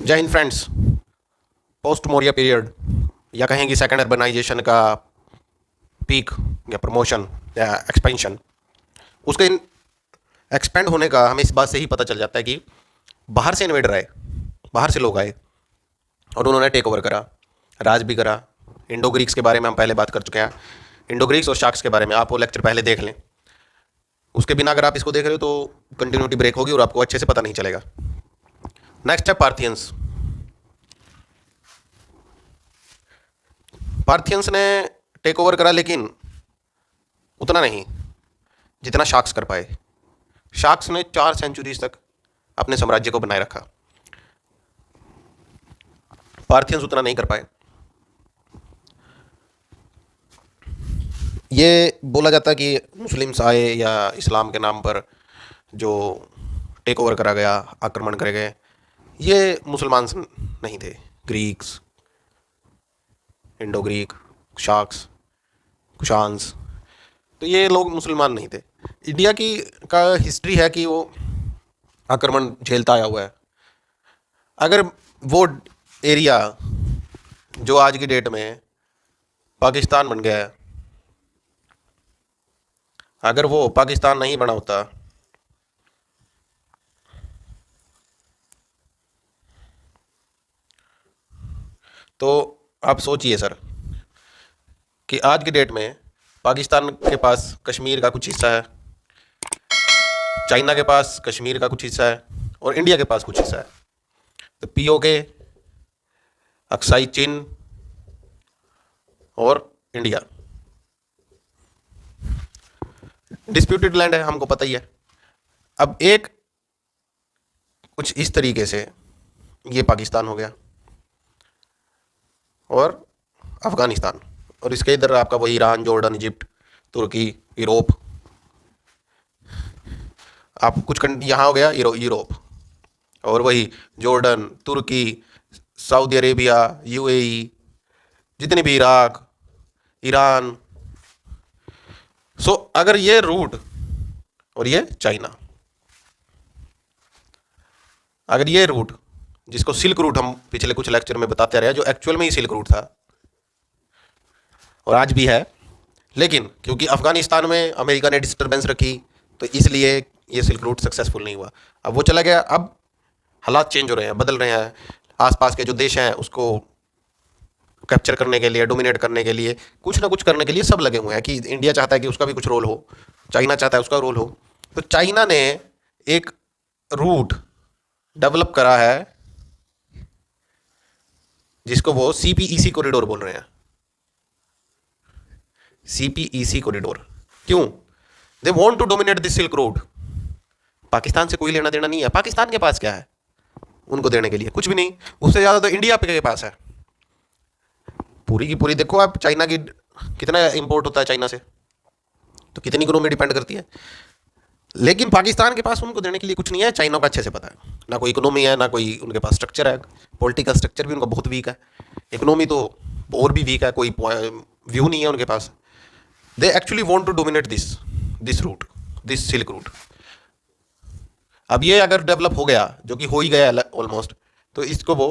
जय Hind friends. Post Maurya period या कहेंगे सेकेंड अर्बनाइजेशन का पीक या प्रमोशन या एक्सपेंशन, उसके एक्सपेंड होने का हमें इस बात से ही पता चल जाता है कि बाहर से इन्वेडर आए, बाहर से लोग आए और उन्होंने टेक ओवर करा, राज भी करा। इंडो ग्रीक्स के बारे में हम पहले बात कर चुके हैं। इंडो ग्रीक्स और शाक्स के बारे में आप वो लेक्चर पहले देख लें। उसके बिना अगर आप इसको देख रहे हो तो कंटिन्यूटी ब्रेक होगी और आपको अच्छे से पता नहीं चलेगा। नेक्स्ट है पार्थियंस। पार्थियंस ने टेक ओवर करा, लेकिन उतना नहीं जितना शाक्स कर पाए। शाक्स ने 4 सेंचुरीज तक अपने साम्राज्य को बनाए रखा, पार्थियंस उतना नहीं कर पाए। ये बोला जाता है कि मुस्लिम्स आए या इस्लाम के नाम पर जो टेक ओवर करा गया, आक्रमण करे गए, ये मुसलमान नहीं थे। Greeks, Indo Greek, sacks, Kushans, तो ये लोग मुसलमान नहीं थे। इंडिया की का हिस्ट्री है कि वो आक्रमण झेलता आया हुआ है। अगर वो एरिया जो आज की डेट में पाकिस्तान बन गया है, अगर वो पाकिस्तान नहीं बना होता तो आप सोचिए सर कि आज की डेट में पाकिस्तान के पास कश्मीर का कुछ हिस्सा है, चाइना के पास कश्मीर का कुछ हिस्सा है और इंडिया के पास कुछ हिस्सा है। तो पीओके, अक्साई चीन और इंडिया डिस्प्यूटेड लैंड है, हमको पता ही है। अब एक कुछ इस तरीके से ये पाकिस्तान हो गया और अफगानिस्तान, और इसके इधर आपका वही ईरान, जॉर्डन, इजिप्ट, तुर्की, यूरोप। आप कुछ यहाँ हो गया यूरोप और वही जॉर्डन, तुर्की, सऊदी अरेबिया, यूएई, जितने भी, इराक, ईरान। सो अगर ये रूट और ये चाइना, अगर ये रूट जिसको सिल्क रूट हम पिछले कुछ लेक्चर में बताते रहे, जो एक्चुअल में ही सिल्क रूट था और आज भी है, लेकिन क्योंकि अफगानिस्तान में अमेरिका ने डिस्टर्बेंस रखी तो इसलिए ये सिल्क रूट सक्सेसफुल नहीं हुआ। अब वो चला गया, अब हालात चेंज हो रहे हैं, बदल रहे हैं। आसपास के जो देश हैं उसको कैप्चर करने के लिए, डोमिनेट करने के लिए, कुछ ना कुछ करने के लिए सब लगे हुए हैं कि इंडिया चाहता है कि उसका भी कुछ रोल हो, चाइना चाहता है उसका रोल हो। तो चाइना ने एक रूट डेवलप करा है जिसको वो सीपीईसी कॉरिडोर बोल रहे हैं। सीपीईसी कॉरिडोर क्यों? They want to dominate this silk road. Pakistan से कोई लेना देना नहीं है, पाकिस्तान के पास क्या है उनको देने के लिए? कुछ भी नहीं। उससे ज़्यादा तो इंडिया के पास है। पूरी की पूरी देखो आप, चाइना की कितना इंपोर्ट होता है चाइना से, तो कितनी इकोनॉमी डिपेंड करती है। लेकिन पाकिस्तान के पास उनको देने के लिए कुछ नहीं है, चाइना को अच्छे से पता है। ना कोई इकोनॉमी है, ना कोई उनके पास स्ट्रक्चर है। पॉलिटिकल स्ट्रक्चर भी उनका बहुत वीक है, इकोनॉमी तो और भी वीक है, कोई व्यू नहीं है उनके पास। They actually want to dominate this route, this silk route. अब ये अगर डेवलप हो गया, जो कि हो ही गया ऑलमोस्ट, तो इसको वो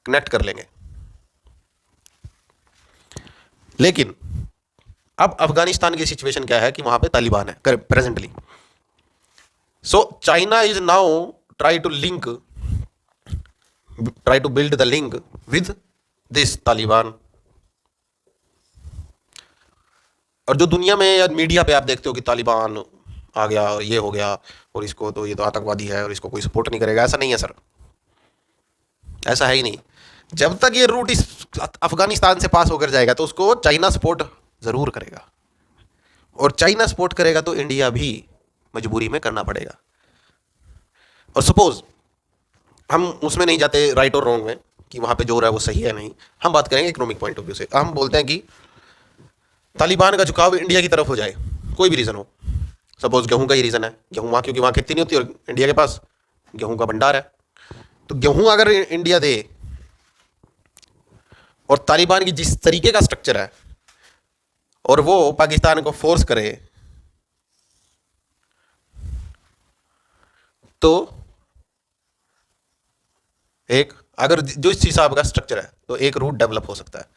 कनेक्ट कर लेंगे। लेकिन अब अफगानिस्तान की सिचुएशन क्या है कि वहां पे तालिबान है presently. So China is now try to build the link with this Taliban. और जो दुनिया में या मीडिया पे आप देखते हो कि तालिबान आ गया और ये हो गया और इसको तो ये तो आतंकवादी है और इसको कोई सपोर्ट नहीं करेगा, ऐसा नहीं है सर, ऐसा है ही नहीं। जब तक ये रूट इस अफगानिस्तान से पास होकर जाएगा तो उसको चाइना सपोर्ट जरूर करेगा, और चाइना सपोर्ट करेगा तो इंडिया भी मजबूरी में करना पड़ेगा। और सपोज हम उसमें नहीं जाते राइट और रॉन्ग में कि वहां पे जो हो रहा है वो सही है नहीं, हम बात करेंगे इकोनॉमिक पॉइंट ऑफ व्यू से। हम बोलते हैं कि तालिबान का झुकाव इंडिया की तरफ हो जाए, कोई भी रीज़न हो। सपोज गेहूं का ही रीज़न है, गेहूं वहाँ, क्योंकि वहाँ खेती नहीं होती और इंडिया के पास गेहूं का भंडार है। तो गेहूं अगर इंडिया दे और तालिबान की जिस तरीके का स्ट्रक्चर है और वो पाकिस्तान को फोर्स करे, तो एक, अगर जो इस हिसाब का स्ट्रक्चर है तो एक रूट डेवलप हो सकता है।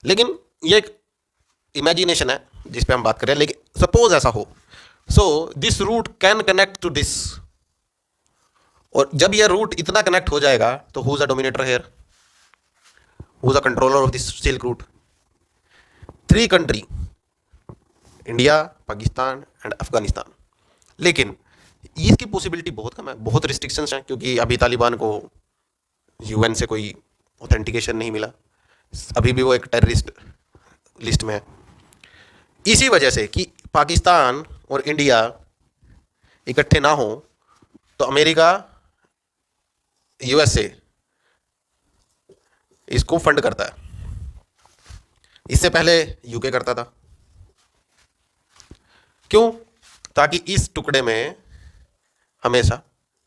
लेकिन ये एक इमेजिनेशन है जिस पे हम बात कर रहे हैं, लेकिन सपोज ऐसा हो, so this route can connect to this, और जब यह रूट इतना कनेक्ट हो जाएगा तो who is the dominator here, who is the controller of this silk route? Three country, India, Pakistan and Afghanistan. लेकिन इसकी पॉसिबिलिटी बहुत कम है, बहुत रिस्ट्रिक्शंस हैं, क्योंकि अभी तालिबान को यूएन से कोई ऑथेंटिकेशन नहीं मिला, अभी भी वो एक टेररिस्ट लिस्ट में है। इसी वजह से कि पाकिस्तान और इंडिया इकट्ठे ना हो, तो अमेरिका, यूएसए इसको फंड करता है। इससे पहले यूके करता था। क्यों? ताकि इस टुकड़े में हमेशा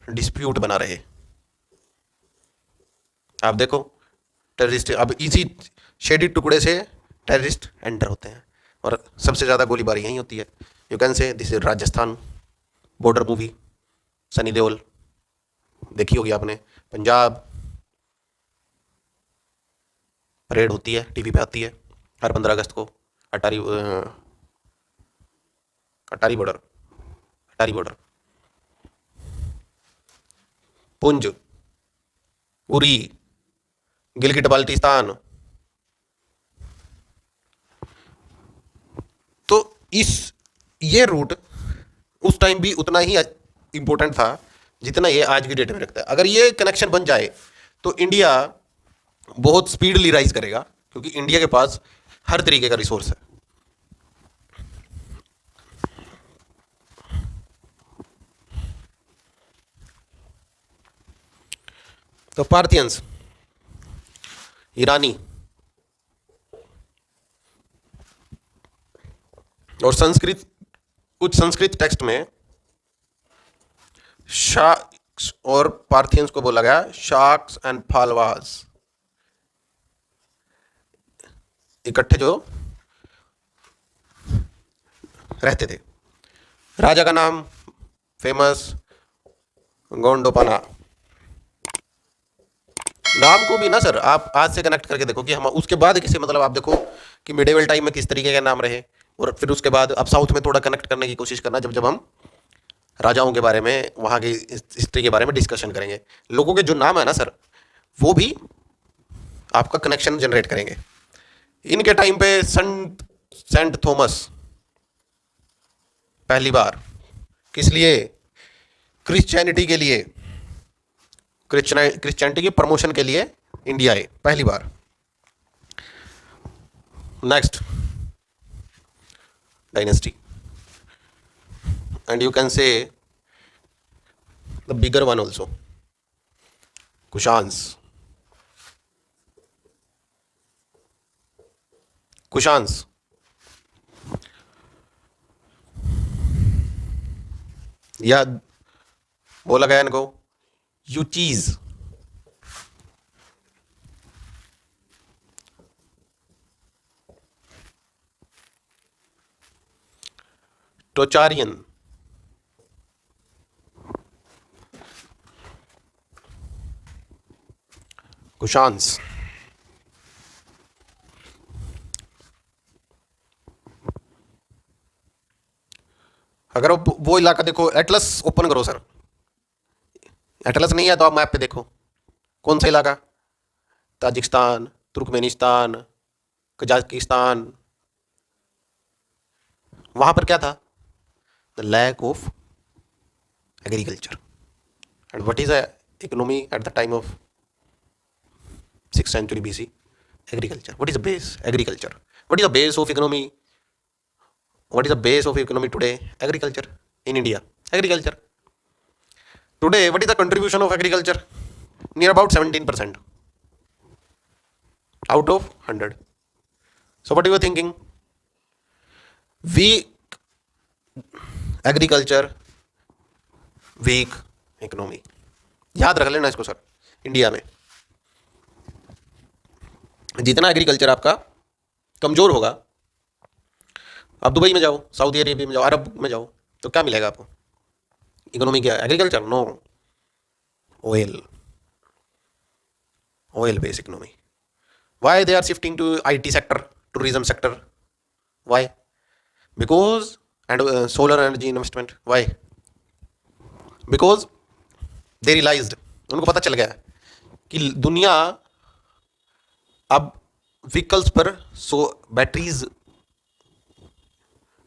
डिस्प्यूट बना रहे। आप देखो, टेररिस्ट अब इसी शेडिड टुकड़े से टेररिस्ट एंटर होते हैं, और सबसे ज़्यादा गोलीबारी यहीं होती है। यू कैन से this is Rajasthan border movie, Sunny Deol देखी होगी आपने। पंजाब परेड होती है, टीवी पे आती है हर 15 अगस्त को, अटारी अटारी बॉर्डर, अटारी बॉर्डर, पुंज, उरी, गिलगिट बाल्टिस्तान। तो इस ये रूट उस टाइम भी उतना ही इंपॉर्टेंट था जितना ये आज की डेट में रखता है। अगर ये कनेक्शन बन जाए तो इंडिया बहुत स्पीडली राइज करेगा, क्योंकि इंडिया के पास हर तरीके का रिसोर्स है। तो पार्थियंस, ईरानी और संस्कृत, कुछ संस्कृत टेक्स्ट में शाक्स और पार्थियंस को बोला गया शाक्स एंड फालवास, इकट्ठे जो रहते थे। राजा का नाम फेमस गोंडोपाना। नाम को भी ना सर आप आज से कनेक्ट करके देखो कि हम उसके बाद किसी, मतलब आप देखो कि मिडेवल टाइम में किस तरीके के नाम रहे, और फिर उसके बाद अब साउथ में थोड़ा कनेक्ट करने की कोशिश करना, जब हम राजाओं के बारे में, वहाँ की हिस्ट्री के बारे में डिस्कशन करेंगे। लोगों के जो नाम है ना सर, वो भी आपका कनेक्शन जनरेट करेंगे। इनके टाइम पे संत सेंट थॉमस पहली बार किस लिए? क्रिश्चियनिटी के लिए, क्रिश्चियनिटी के प्रमोशन के लिए इंडिया आए पहली बार। Next dynasty, and you can say the bigger one also, Kushans. Kushans या बोला गया इनको यूचीज। टोचारियन, कुशांस। अगर वो इलाका देखो, एटलस ओपन करो सर, एटलस नहीं है तो आप मैप पे देखो कौन सा इलाका, ताजिकिस्तान, तुर्कमेनिस्तान, कजाकिस्तान, वहां पर क्या था? The lack of agriculture. And what is a economy at the time of 6th century BC? Agriculture. What is the base? Agriculture. What is the base of economy? What is the base of economy today? Agriculture in India. Agriculture. Today, what is the contribution of agriculture? Near about 17% out of 100. So what are you thinking? Weak agriculture, weak economy. याद रख लेना इसको sir. India में जितना agriculture आपका कमजोर होगा, आप दुबई में जाओ, सऊदी अरेबिया में जाओ, अरब में जाओ, तो क्या मिलेगा आपको? इकोनॉमी क्या है? Agriculture? No. Oil, oil based economy. Why they are shifting to IT sector, tourism sector? Why? Because and solar energy investment. Why? Because they realized, उनको पता चल गया कि दुनिया अब व्हीकल्स पर बैटरीज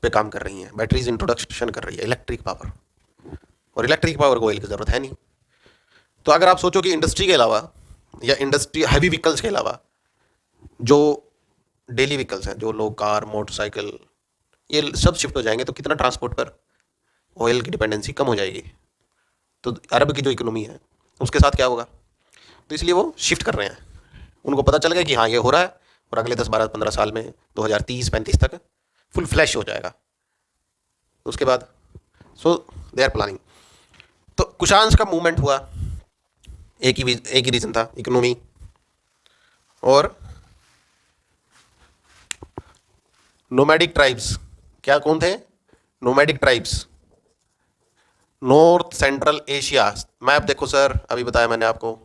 पे काम कर रही हैं, बैटरीज इंट्रोडक्शन कर रही है, इलेक्ट्रिक पावर, और इलेक्ट्रिक पावर को ऑयल की ज़रूरत है नहीं। तो अगर आप सोचो कि इंडस्ट्री के अलावा या इंडस्ट्री हैवी व्हीकल्स के अलावा जो डेली व्हीकल्स हैं, जो लोग कार, मोटरसाइकिल, ये सब शिफ्ट हो जाएंगे तो कितना ट्रांसपोर्ट पर ऑयल की डिपेंडेंसी कम हो जाएगी। तो अरब की जो इकोनॉमी है उसके साथ क्या होगा, तो इसलिए वो शिफ्ट कर रहे हैं। उनको पता चल गया कि हाँ ये हो रहा है और अगले 10, 12, 15 साल में 2030-35 तक फुल फ्लैश हो जाएगा। उसके बाद दे आर प्लानिंग। तो कुशांस का मूवमेंट हुआ, एक ही रीज़न था, इकोनॉमी। और नोमैडिक ट्राइब्स, क्या कौन थे? Nomadic tribes, north central Asia. Map देखो सर, अभी बताया मैंने आपको।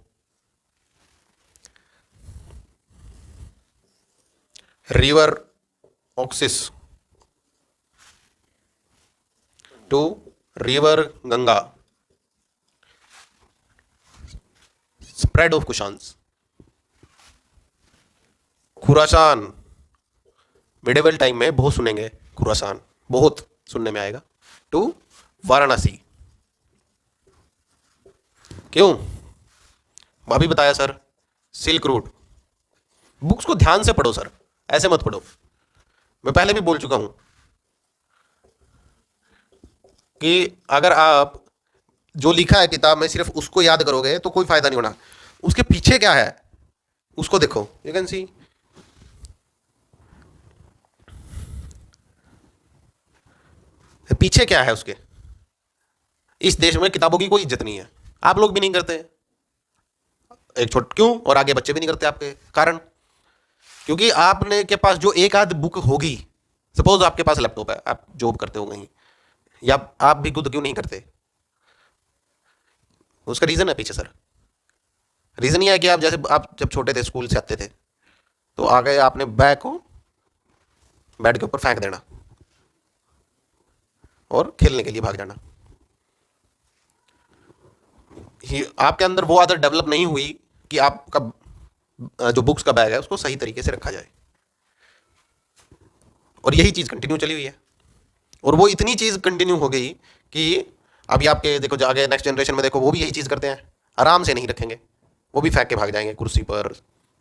River Oxus to river Ganga, spread of Kushans. Khurasan, medieval time में बहुत सुनेंगे, खुरासान बहुत सुनने में आएगा। टू वाराणसी, क्यों? अभी बताया सर, सिल्क रूट। बुक्स को ध्यान से पढ़ो सर, ऐसे मत पढ़ो। मैं पहले भी बोल चुका हूं कि अगर आप जो लिखा है किताब में सिर्फ उसको याद करोगे तो कोई फायदा नहीं होना। उसके पीछे क्या है उसको देखो। यू कैन सी पीछे क्या है उसके। इस देश में किताबों की कोई इज्जत नहीं है, आप लोग भी नहीं करते, एक छोट क्यों, और आगे बच्चे भी नहीं करते। आपके कारण, क्योंकि आपने के पास जो एक आध बुक होगी, सपोज आपके पास लैपटॉप है, आप जॉब करते हो कहीं, या आप भी खुद क्यों नहीं करते, उसका रीजन है पीछे सर। रीजन ये है कि आप जैसे आप जब छोटे थे, स्कूल से आते थे, तो आगे आपने बैग को बेड के ऊपर फेंक देना और खेलने के लिए भाग जाना। आपके अंदर वो आदत डेवलप नहीं हुई कि आपका जो बुक्स का बैग है उसको सही तरीके से रखा जाए, और यही चीज़ कंटिन्यू चली हुई है। और वो इतनी चीज़ कंटिन्यू हो गई कि अभी आपके देखो, जो आगे नेक्स्ट जनरेशन में देखो, वो भी यही चीज़ करते हैं, आराम से नहीं रखेंगे, वो भी फेंक के भाग जाएंगे कुर्सी पर,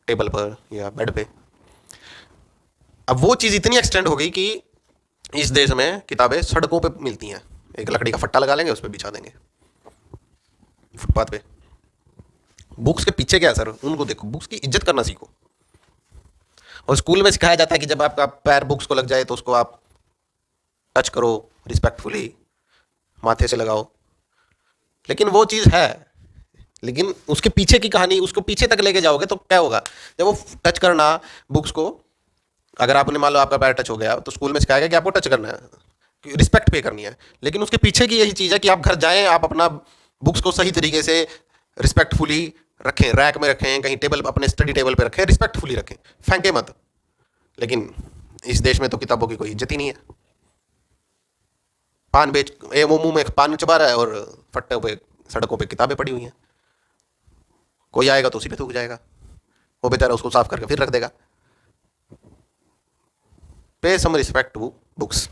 टेबल पर या बेड पे। अब वो चीज़ इतनी एक्सटेंड हो गई कि इस देश में किताबें सड़कों पे मिलती हैं, एक लकड़ी का फट्टा लगा लेंगे, उस पर बिछा देंगे फुटपाथ पे। बुक्स के पीछे क्या है सर, उनको देखो, बुक्स की इज्जत करना सीखो। और स्कूल में सिखाया जाता है कि जब आपका पैर बुक्स को लग जाए तो उसको आप टच करो रिस्पेक्टफुली, माथे से लगाओ। लेकिन वो चीज़ है, लेकिन उसके पीछे की कहानी, उसको पीछे तक लेके जाओगे तो क्या होगा, जब वो टच करना बुक्स को, अगर आपने मान लो आपका पैर टच हो गया तो स्कूल में सिखाया गया कि आपको टच करना है, रिस्पेक्ट पे करनी है। लेकिन उसके पीछे की यही चीज़ है कि आप घर जाएं, आप अपना बुक्स को सही तरीके से रिस्पेक्टफुली रखें, रैक में रखें, कहीं टेबल, अपने स्टडी टेबल पे रखें, रिस्पेक्टफुली रखें, फेंके मत। लेकिन इस देश में तो किताबों की कोई इज्जत ही नहीं है। पान बेच वो मुंह में पान चबा रहा है और फट्टे पे सड़कों पे किताबें पड़ी हुई हैं। कोई आएगा तो उसी पे थूक जाएगा, वो बेचारा उसको साफ करके फिर रख देगा। Pay some respect to books.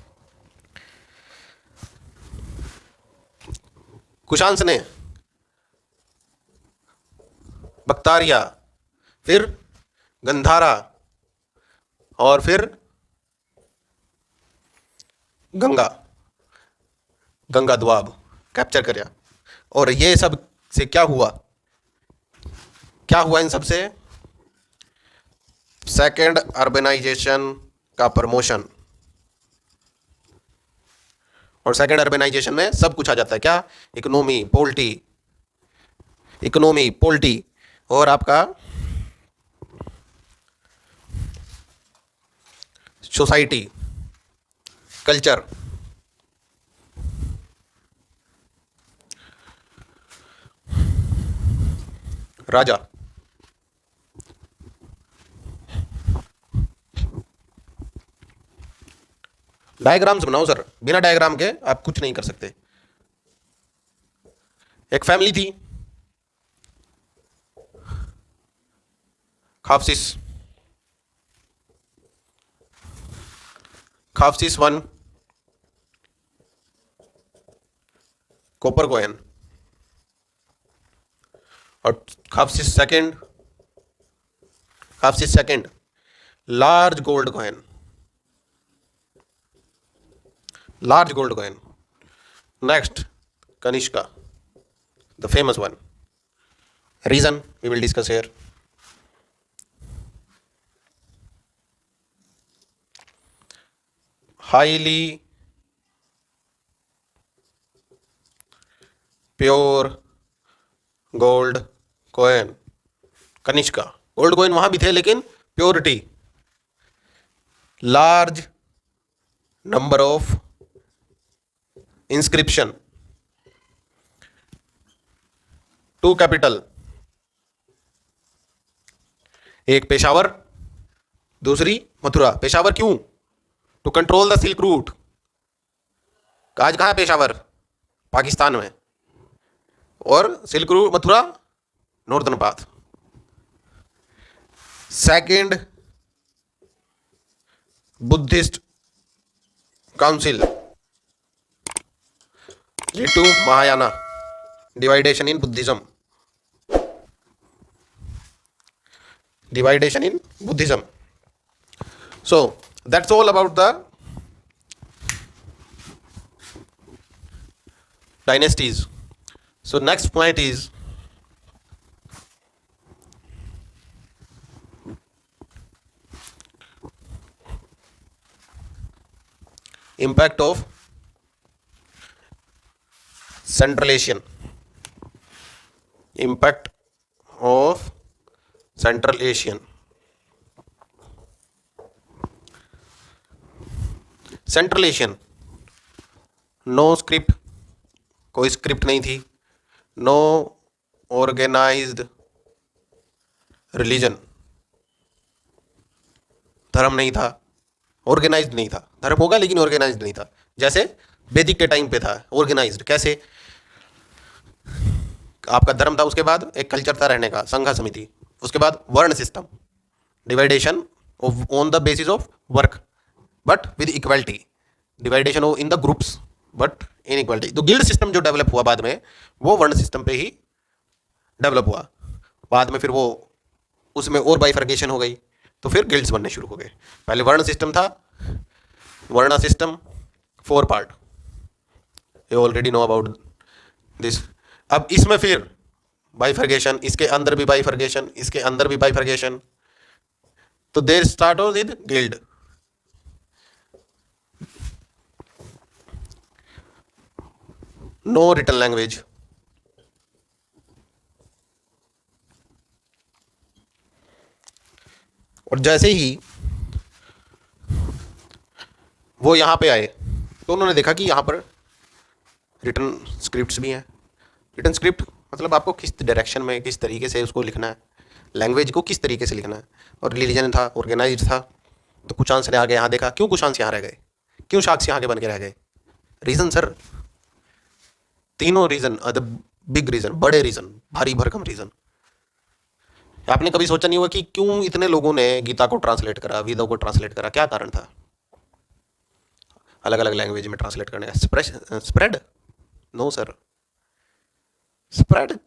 Kushans ने बख्तारिया, फिर गंधारा, और फिर गंगा द्वाब कैप्चर कर। और ये सब से क्या हुआ इन सब से? सेकेंड अर्बनाइजेशन का प्रमोशन। और सेकेंड अर्बनाइजेशन में सब कुछ आ जाता है, क्या? इकोनॉमी, पॉलिटी और आपका सोसाइटी, कल्चर। राजा। डायग्राम्स बनाओ सर, बिना डायग्राम के आप कुछ नहीं कर सकते। एक फैमिली थी, Kadphises, Kadphises one, copper coin, और Kadphises second large gold coin, large gold coin. Next Kanishka, the famous one. Reason we will discuss here. Highly pure gold coin, Kanishka. Gold coin वहां भी थे लेकिन purity, large number of inscription, two capital, एक पेशावर, दूसरी मथुरा। पेशावर क्यों? To control the silk route. आज कहाँ है पेशावर? पाकिस्तान में। और silk route Mathura northern path. Second Buddhist council lead to Mahayana dividation in Buddhism, dividation in Buddhism. So that's all about the dynasties. So next point is impact of Central Asian, impact of Central Asian. Central Asian, no script, कोई script नहीं थी, no organised religion, धर्म नहीं था, organised नहीं था। धर्म होगा लेकिन ऑर्गेनाइज्ड नहीं था। जैसे वैदिक के टाइम पे था ऑर्गेनाइज्ड। कैसे? आपका धर्म था, उसके बाद एक कल्चर था रहने का, संघ समिति, उसके बाद varna system, dividation on the basis of work but with equality, dividation in the groups but in equality. तो गिल्ड सिस्टम जो डेवलप हुआ बाद में, वो वर्ण सिस्टम पे ही डेवलप हुआ। बाद में फिर वो उसमें और बाइफर्केशन हो गई, तो फिर गिल्ड्स बनने शुरू हो गए। पहले वर्ण सिस्टम था, वर्ण system 4 part, you already know about this. अब इसमें फिर बाइफर्केशन, इसके अंदर भी बाइफर्केशन, इसके अंदर भी बाइफर्केशन। तो there start with guild. No written language, और जैसे ही वो यहां पे आए तो उन्होंने देखा कि यहां पर रिटन स्क्रिप्ट्स भी हैं। रिटन स्क्रिप्ट मतलब आपको किस डायरेक्शन में, किस तरीके से उसको लिखना है, लैंग्वेज को किस तरीके से लिखना है। और रिलीजन था, ऑर्गेनाइज था। तो कुशांस ने आगे यहाँ देखा, क्यों कुशांस यहाँ रह गए, क्यों शाक्स यहाँ के बन के रह गए? रीज़न सर, तीनों रीज़न, द बिग रीज़न, बड़े रीज़न, भारी भरकम रीज़न। आपने कभी सोचा नहीं हुआ कि क्यों इतने लोगों ने गीता को ट्रांसलेट करा, वेदों को ट्रांसलेट करा? क्या कारण था अलग अलग लैंग्वेज में ट्रांसलेट करने का? स्प्रेड? नो सर, स्प्रेड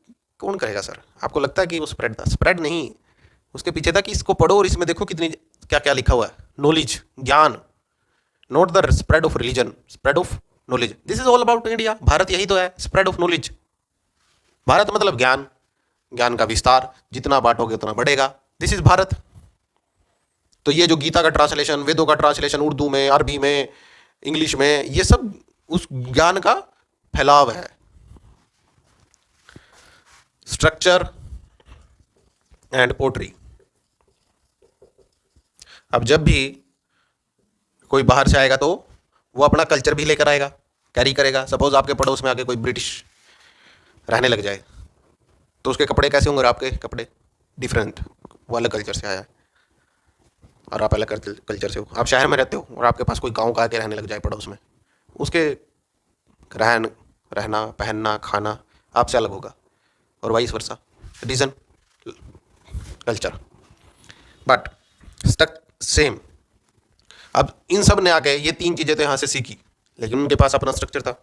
कौन करेगा सर? आपको लगता है कि वो स्प्रेड था? स्प्रेड नहीं, उसके पीछे था कि इसको पढ़ो और इसमें देखो कितनी क्या क्या लिखा हुआ है, नॉलेज, ज्ञान। Not the spread of religion, spread of knowledge. This is all about India. Bharat यही तो है, स्प्रेड ऑफ नॉलेज। भारत मतलब ज्ञान, ज्ञान का विस्तार, जितना बांटोगे उतना बढ़ेगा। This is Bharat. तो ये जो गीता का ट्रांसलेशन, वेदों का ट्रांसलेशन उर्दू में, अरबी में, इंग्लिश में, ये सब उस ज्ञान का फैलाव है। Structure and pottery. अब जब भी कोई बाहर से आएगा तो वो अपना कल्चर भी लेकर आएगा, कैरी करेगा। सपोज आपके पड़ोस में आके कोई ब्रिटिश रहने लग जाए, तो उसके कपड़े कैसे होंगे और आपके कपड़े डिफरेंट, वो अलग कल्चर से आया है और आप अलग कल्चर से हो। आप शहर में रहते हो और आपके पास कोई गांव का आके रहने लग जाए पड़ोस में, उसके रहना पहनना खाना आपसे अलग होगा, और vice versa, reason culture, but stuck same. अब इन सब ने आके ये 3 चीज़ें तो यहाँ से सीखी, लेकिन उनके पास अपना स्ट्रक्चर था।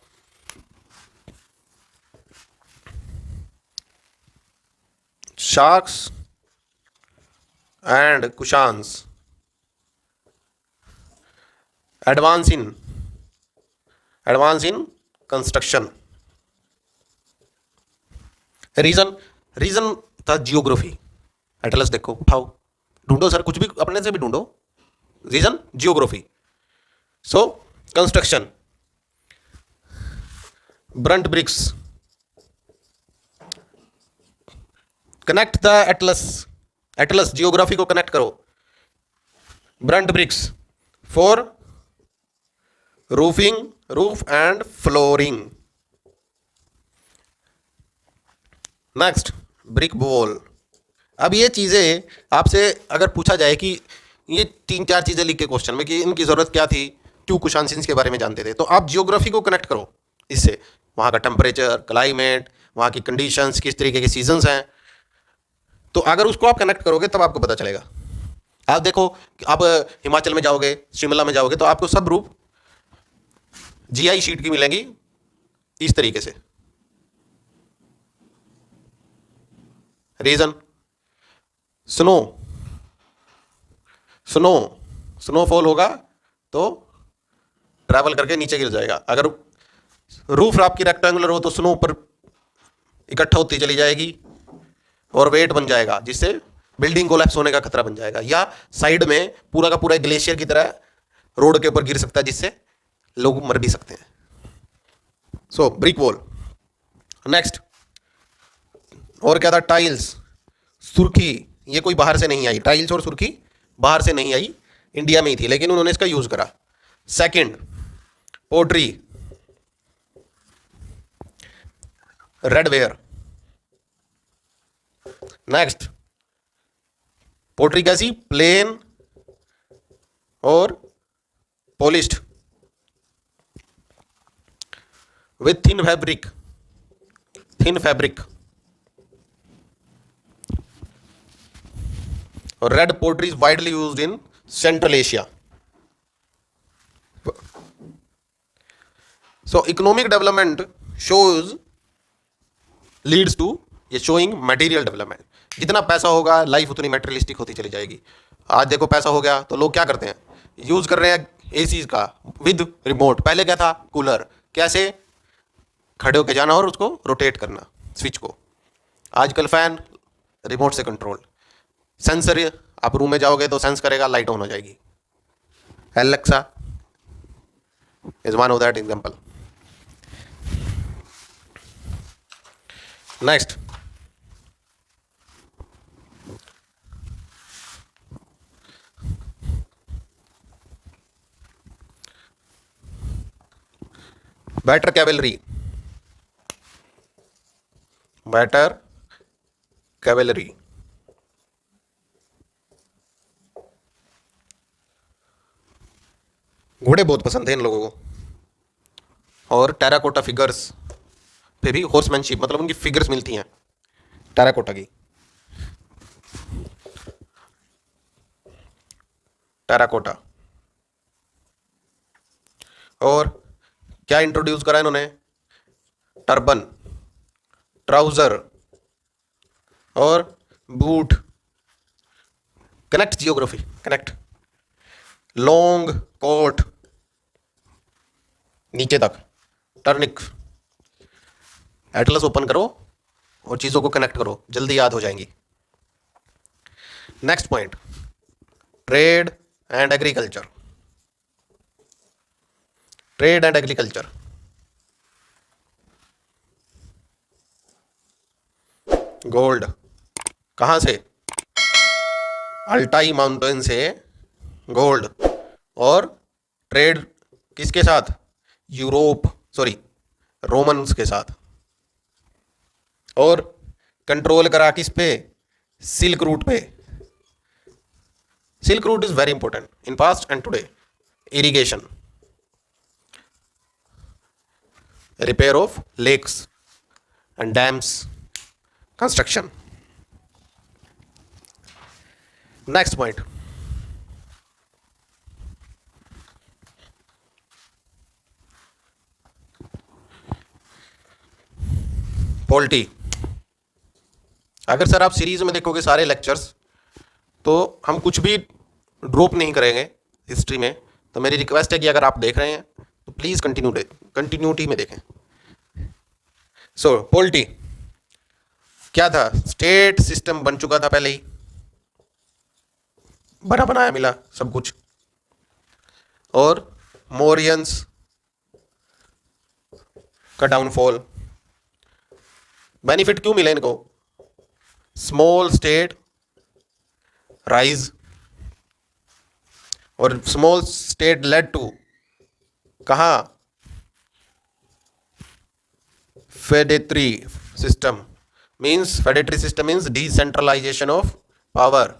Shakas and Kushans advance in construction. Reason reason था जियोग्राफी। एटलस देखो, उठाओ, ढूंढो सर, कुछ भी अपने से भी ढूंढो। Region geography. So construction, burnt bricks, connect the atlas geography को कनेक्ट करो। Burnt bricks for roof and flooring. Next, brick wall. अब ये चीज़ें आपसे अगर पूछा जाए कि ये 3-4 चीज़ें लिख के क्वेश्चन में कि इनकी ज़रूरत क्या थी, क्यों कुशांसिन्स के बारे में जानते थे, तो आप जियोग्राफी को कनेक्ट करो इससे, वहाँ का टेम्परेचर, क्लाइमेट, वहाँ की कंडीशंस, किस तरीके के सीजन्स हैं, तो अगर उसको आप कनेक्ट करोगे तब आपको पता चलेगा। आप देखो, आप हिमाचल में जाओगे, शिमला में जाओगे, तो आपको सब रूप जीआई शीट की मिलेंगी इस तरीके से। रीजन स्नोफॉल होगा तो ट्रैवल करके नीचे गिर जाएगा। अगर रूफ आपकी रेक्टेंगुलर हो तो स्नो ऊपर इकट्ठा होती चली जाएगी और वेट बन जाएगा, जिससे बिल्डिंग कोलैप्स होने का खतरा बन जाएगा, या साइड में पूरा का पूरा ग्लेशियर की तरह रोड के ऊपर गिर सकता है, जिससे लोग मर भी सकते हैं। सो ब्रिक वॉल। नेक्स्ट, और क्या था? टाइल्स, सुर्खी। ये कोई बाहर से नहीं आई, टाइल्स और सुर्खी बाहर से नहीं आई, इंडिया में ही थी, लेकिन उन्होंने इसका यूज करा। Second, pottery, redware. Next, pottery कैसी? प्लेन और पॉलिश्ड विथ थिन फैब्रिक। और red pottery is widely used in Central Asia. So economic development leads to ये शोइंग मटेरियल डेवलपमेंट। जितना पैसा होगा लाइफ उतनी मटेरियलिस्टिक होती चली जाएगी। आज देखो पैसा हो गया तो लोग क्या करते हैं, यूज कर रहे हैं एसी का विद रिमोट। पहले क्या था? कूलर। कैसे? खड़े होके जाना और उसको रोटेट करना स्विच को। आजकल फैन रिमोट से कंट्रोल, सेंसर, आप रूम में जाओगे तो सेंस करेगा, लाइट ऑन हो जाएगी। Alexa is one of that example. Next, better cavalry. घोड़े बहुत पसंद थे इन लोगों को, और टेराकोटा फिगर्स पे भी हॉर्समैनशिप, मतलब उनकी फिगर्स मिलती हैं टेराकोटा की। टेराकोटा। और क्या इंट्रोड्यूस करा इन्होंने? टर्बन, ट्राउजर और boot. Connect geography, connect. Long coat नीचे तक, टर्निक। एटलस ओपन करो और चीजों को कनेक्ट करो, जल्दी याद हो जाएंगी। Next point, trade and agriculture. Gold कहां से? अल्टाई माउंटेन से गोल्ड। और ट्रेड किसके साथ? रोमन्स के साथ। और कंट्रोल करा किस पे? सिल्क रूट पे। Silk route is very important in past and today. Irrigation, repair of lakes and dams, construction. Next point, polity. अगर सर आप सीरीज में देखोगे सारे लेक्चर्स, तो हम कुछ भी ड्रॉप नहीं करेंगे हिस्ट्री में। तो मेरी रिक्वेस्ट है कि अगर आप देख रहे हैं तो प्लीज़ कंटिन्यूटी में देखें। सो पॉलिटी क्या था? स्टेट सिस्टम बन चुका था पहले ही, बना बनाया मिला सब कुछ। और मौर्यंस का डाउनफॉल। बेनिफिट क्यों मिले इनको? स्मॉल स्टेट राइज, और स्मॉल स्टेट लेड टू कहाँ? Feudatory system. Means feudatory system means decentralisation of power.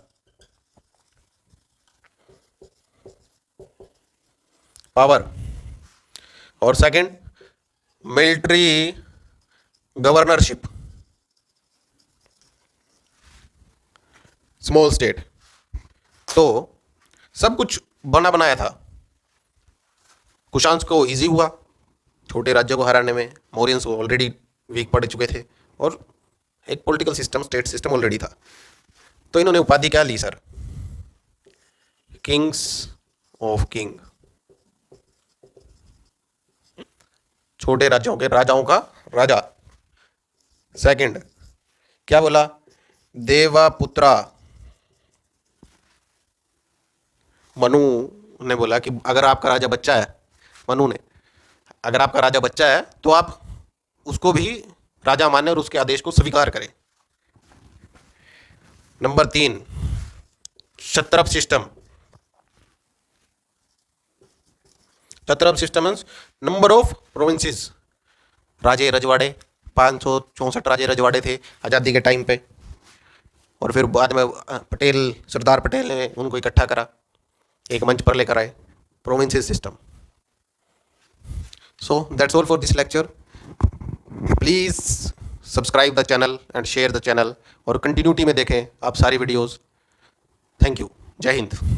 और second, military governorship. Small state, तो सब कुछ बना बनाया था। कुशांस को इजी हुआ छोटे राज्यों को हराने में, मौर्यंस को ऑलरेडी वीक पड़ चुके थे, और एक political system, state system already था। तो इन्होंने उपाधि क्या ली सर? Kings of king. छोटे राज्यों के राजाओं का राजा। सेकंड क्या बोला? देवापुत्रा। मनु ने बोला कि अगर आपका राजा बच्चा है, मनु ने, अगर आपका राजा बच्चा है तो आप उसको भी राजा माने और उसके आदेश को स्वीकार करें। Number 3, Kshatrap system. Kshatrap system means number of provinces. राजे रजवाड़े, 564 राजे रजवाड़े थे आज़ादी के टाइम पे, और फिर बाद में पटेल, सरदार पटेल ने उनको इकट्ठा करा, एक मंच पर लेकर आए, provinces system. So that's all for this lecture. Please subscribe the channel and share the channel, और कंटिन्यूटी में देखें आप सारी वीडियोस। Thank you. जय हिंद।